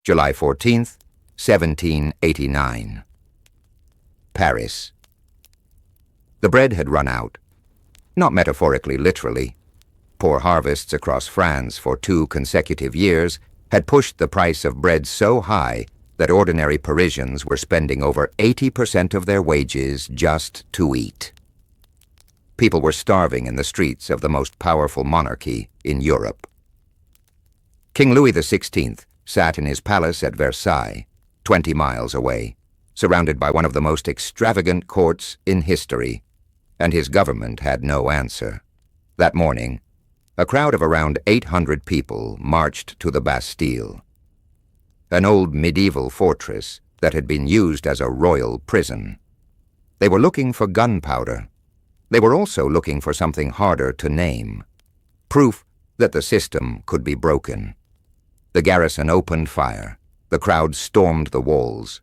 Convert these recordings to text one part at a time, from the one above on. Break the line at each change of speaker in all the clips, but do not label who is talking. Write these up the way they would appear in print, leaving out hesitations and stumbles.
July 14th, 1789. Paris. The bread had run out. Not metaphorically, literally. Poor harvests across France for 2 consecutive years had pushed the price of bread so high that ordinary Parisians were spending over 80% of their wages just to eat. People were starving in the streets of the most powerful monarchy in Europe. King Louis XVI sat in his palace at Versailles, 20 miles away, surrounded by one of the most extravagant courts in history, and his government had no answer. That morning, a crowd of around 800 people marched to the Bastille, an old medieval fortress that had been used as a royal prison. They were looking for gunpowder. They were also looking for something harder to name, proof that the system could be broken. The garrison opened fire. The crowd stormed the walls.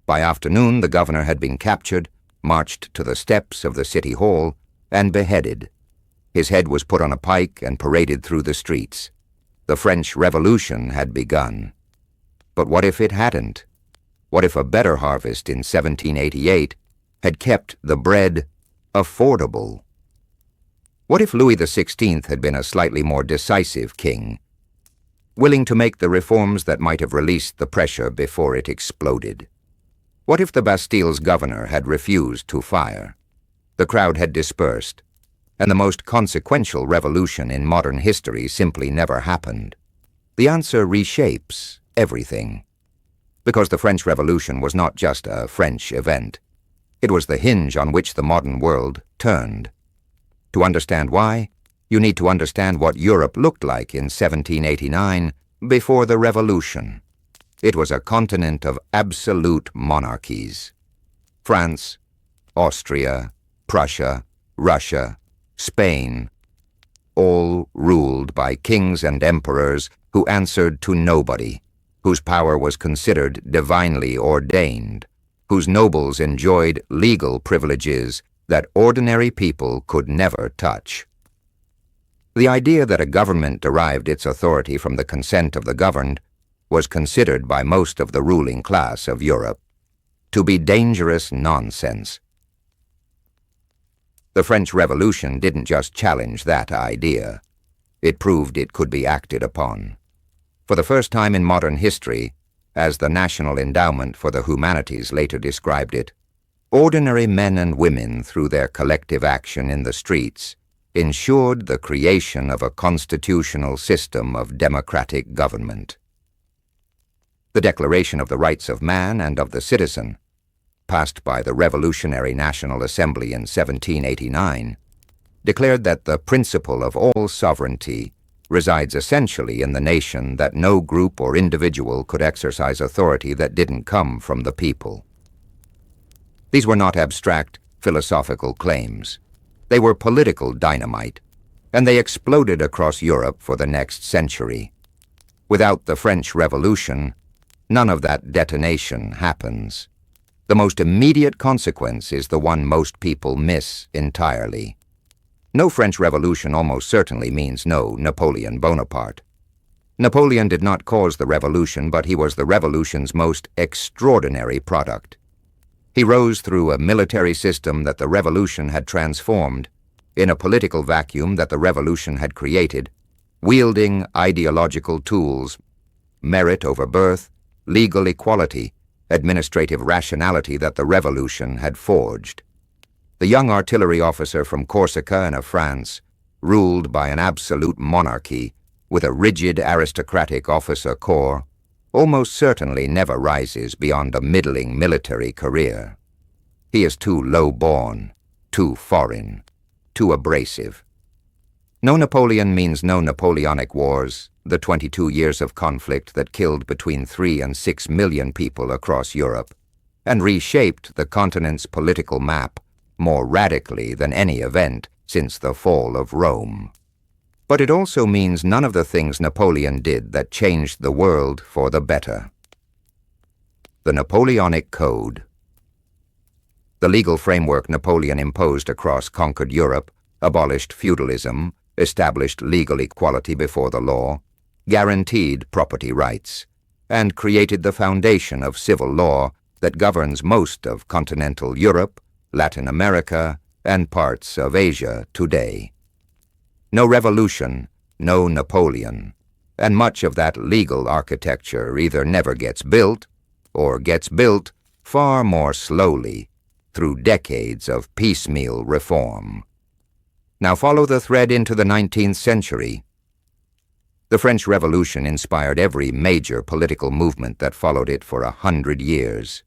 By afternoon, the governor had been captured, marched to the steps of the city hall, and beheaded. His head was put on a pike and paraded through the streets. The French Revolution had begun. But what if it hadn't? What if a better harvest in 1788 had kept the bread affordable? What if Louis XVI had been a slightly more decisive king, willing to make the reforms that might have released the pressure before it exploded? What if the Bastille's governor had refused to fire? The crowd had dispersed, and the most consequential revolution in modern history simply never happened. The answer reshapes everything, because the French Revolution was not just a French event. It was the hinge on which the modern world turned. To understand why, you need to understand what Europe looked like in 1789 before the Revolution. It was a continent of absolute monarchies. France, Austria, Prussia, Russia, Spain, all ruled by kings and emperors who answered to nobody, whose power was considered divinely ordained, whose nobles enjoyed legal privileges that ordinary people could never touch. The idea that a government derived its authority from the consent of the governed was considered by most of the ruling class of Europe to be dangerous nonsense. The French Revolution didn't just challenge that idea. It proved it could be acted upon. For the first time in modern history, as the National Endowment for the Humanities later described it, ordinary men and women, through their collective action in the streets, ensured the creation of a constitutional system of democratic government. The Declaration of the Rights of Man and of the Citizen, passed by the Revolutionary National Assembly in 1789, declared that the principle of all sovereignty resides essentially in the nation, that no group or individual could exercise authority that didn't come from the people. These were not abstract philosophical claims. They were political dynamite, and they exploded across Europe for the next century. Without the French Revolution, none of that detonation happens. The most immediate consequence is the one most people miss entirely. No French Revolution almost certainly means no Napoleon Bonaparte. Napoleon did not cause the revolution, but he was the revolution's most extraordinary product. He rose through a military system that the revolution had transformed, in a political vacuum that the revolution had created, wielding ideological tools, merit over birth, legal equality, administrative rationality that the revolution had forged. The young artillery officer from Corsica and of France, ruled by an absolute monarchy with a rigid aristocratic officer corps, almost certainly never rises beyond a middling military career. He is too low-born, too foreign, too abrasive. No Napoleon means no Napoleonic Wars, the 22 years of conflict that killed between 3 and 6 million people across Europe, and reshaped the continent's political map more radically than any event since the fall of Rome. But it also means none of the things Napoleon did that changed the world for the better. The Napoleonic Code. The legal framework Napoleon imposed across conquered Europe abolished feudalism, established legal equality before the law, guaranteed property rights, and created the foundation of civil law that governs most of continental Europe, Latin America, and parts of Asia today. No revolution, no Napoleon, and much of that legal architecture either never gets built or gets built far more slowly through decades of piecemeal reform. Now follow the thread into the 19th century. The French Revolution inspired every major political movement that followed it for 100 years.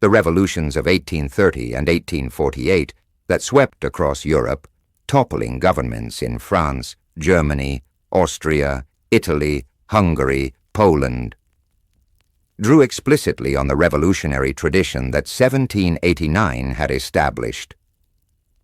The revolutions of 1830 and 1848 that swept across Europe, toppling governments in France, Germany, Austria, Italy, Hungary, Poland, drew explicitly on the revolutionary tradition that 1789 had established.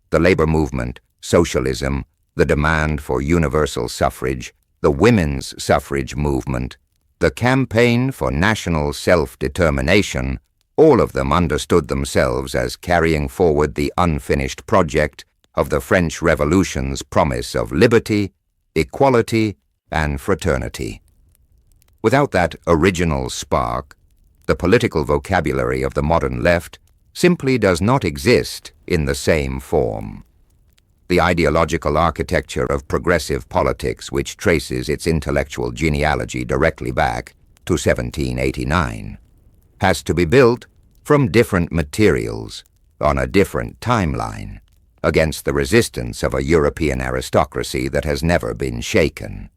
The labor movement, socialism, the demand for universal suffrage, the women's suffrage movement, the campaign for national self-determination, all of them understood themselves as carrying forward the unfinished project of the French Revolution's promise of liberty, equality, and fraternity. Without that original spark, the political vocabulary of the modern left simply does not exist in the same form. The ideological architecture of progressive politics, which traces its intellectual genealogy directly back to 1789, has to be built from different materials on a different timeline against the resistance of a European aristocracy that has never been shaken.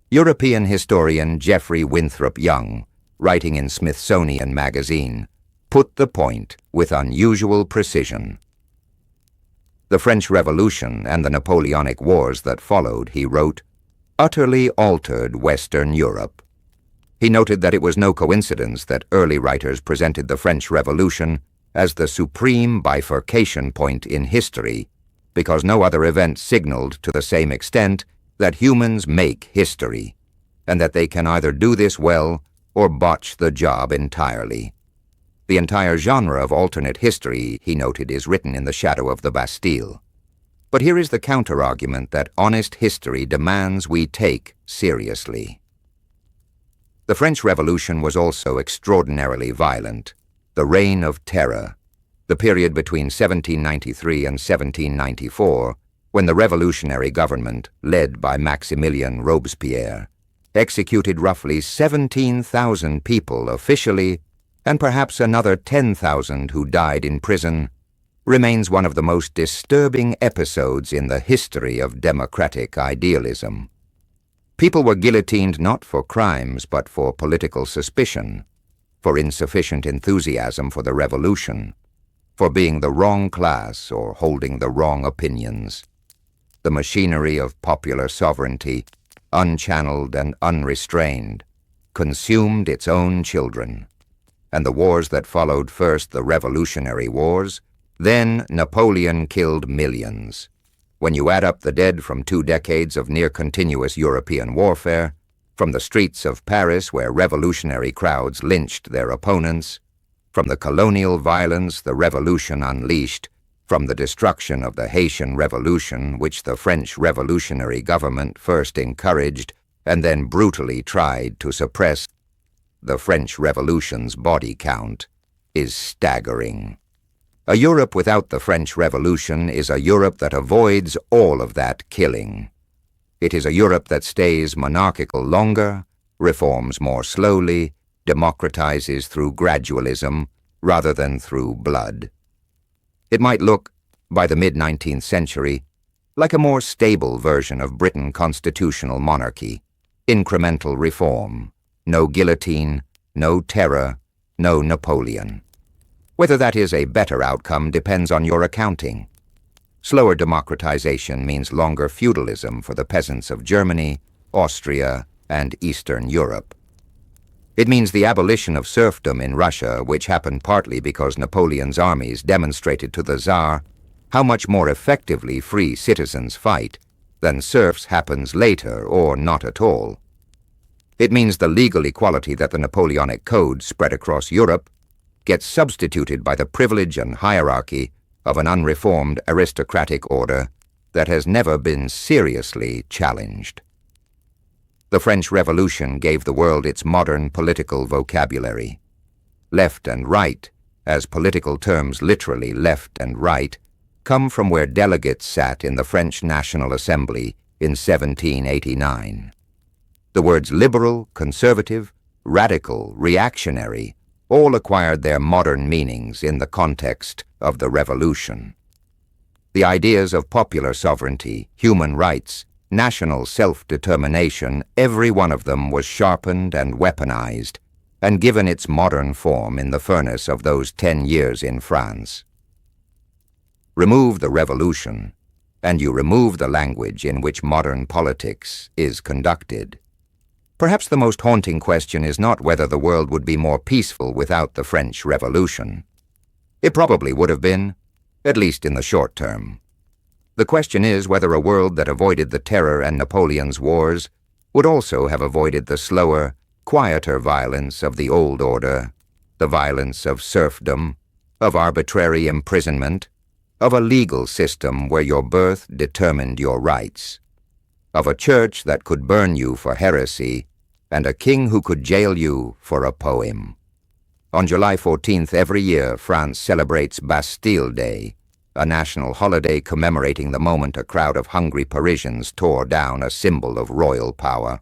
European historian Geoffrey Winthrop Young, writing in Smithsonian Magazine, put the point with unusual precision. The French Revolution and the Napoleonic Wars that followed, he wrote, utterly altered Western Europe. He noted that it was no coincidence that early writers presented the French Revolution as the supreme bifurcation point in history, because no other event signaled to the same extent that humans make history, and that they can either do this well or botch the job entirely. The entire genre of alternate history, he noted, is written in the shadow of the Bastille. But here is the counter-argument that honest history demands we take seriously. The French Revolution was also extraordinarily violent. The Reign of Terror, the period between 1793 and 1794, when the revolutionary government, led by Maximilien Robespierre, executed roughly 17,000 people officially, and perhaps another 10,000 who died in prison, remains one of the most disturbing episodes in the history of democratic idealism. People were guillotined not for crimes but for political suspicion, for insufficient enthusiasm for the revolution, for being the wrong class or holding the wrong opinions. The machinery of popular sovereignty, unchanneled and unrestrained, consumed its own children. And the wars that followed, first the Revolutionary Wars, then Napoleon killed millions. When you add up the dead from 2 decades of near-continuous European warfare, from the streets of Paris where revolutionary crowds lynched their opponents, from the colonial violence the revolution unleashed, from the destruction of the Haitian Revolution, which the French revolutionary government first encouraged and then brutally tried to suppress, the French Revolution's body count is staggering. A Europe without the French Revolution is a Europe that avoids all of that killing. It is a Europe that stays monarchical longer, reforms more slowly, democratizes through gradualism rather than through blood. It might look, by the mid-19th century, like a more stable version of Britain's constitutional monarchy, incremental reform, no guillotine, no terror, no Napoleon. Whether that is a better outcome depends on your accounting. Slower democratization means longer feudalism for the peasants of Germany, Austria, and Eastern Europe. It means the abolition of serfdom in Russia, which happened partly because Napoleon's armies demonstrated to the Tsar how much more effectively free citizens fight than serfs happens later or not at all. It means the legal equality that the Napoleonic Code spread across Europe gets substituted by the privilege and hierarchy of an unreformed aristocratic order that has never been seriously challenged. The French Revolution gave the world its modern political vocabulary. Left and right, as political terms literally left and right, come from where delegates sat in the French National Assembly in 1789. The words liberal, conservative, radical, reactionary all acquired their modern meanings in the context of the Revolution. The ideas of popular sovereignty, human rights, national self-determination, every one of them was sharpened and weaponized and given its modern form in the furnace of those 10 years in France. Remove the Revolution, and you remove the language in which modern politics is conducted. Perhaps the most haunting question is not whether the world would be more peaceful without the French Revolution. It probably would have been, at least in the short term. The question is whether a world that avoided the terror and Napoleon's wars would also have avoided the slower, quieter violence of the old order, the violence of serfdom, of arbitrary imprisonment, of a legal system where your birth determined your rights, of a church that could burn you for heresy, and a king who could jail you for a poem. On July 14th every year, France celebrates Bastille Day, a national holiday commemorating the moment a crowd of hungry Parisians tore down a symbol of royal power.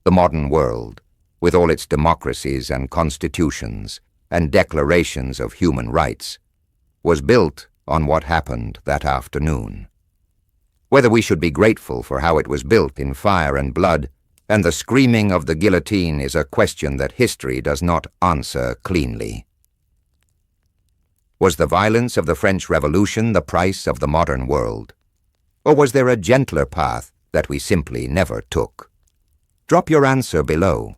The modern world, with all its democracies and constitutions and declarations of human rights, was built on what happened that afternoon. Whether we should be grateful for how it was built in fire and blood and the screaming of the guillotine is a question that history does not answer cleanly. Was the violence of the French Revolution the price of the modern world? Or was there a gentler path that we simply never took? Drop your answer below.